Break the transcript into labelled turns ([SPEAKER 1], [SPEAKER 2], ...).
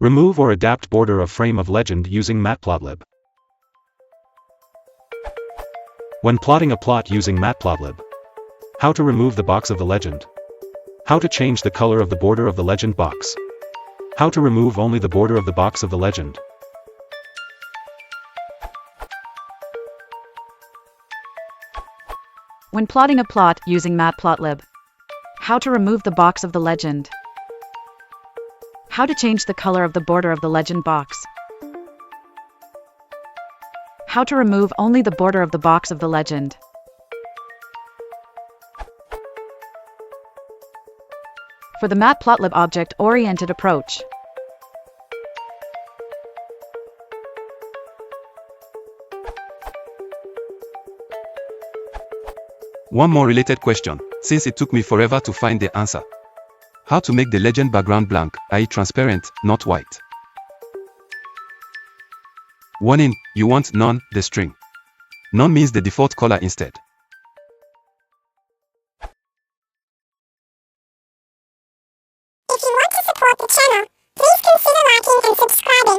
[SPEAKER 1] Remove or adapt border of frame of legend using Matplotlib. When plotting a plot using Matplotlib. How to remove the box of the legend. How to change the color of the border of the legend box. How to remove only the border of the box of the legend.
[SPEAKER 2] When plotting a plot using Matplotlib. How to remove the box of the legend. How to change the color of the border of the legend box. How to remove only the border of the box of the legend. For the Matplotlib object-oriented approach.
[SPEAKER 3] One more related question, since it took me forever to find the answer. How to make the legend background blank, i.e. transparent, not white. Warning, you want none, the string. None means the default color instead.
[SPEAKER 4] If you want to support the channel, please consider liking and subscribing.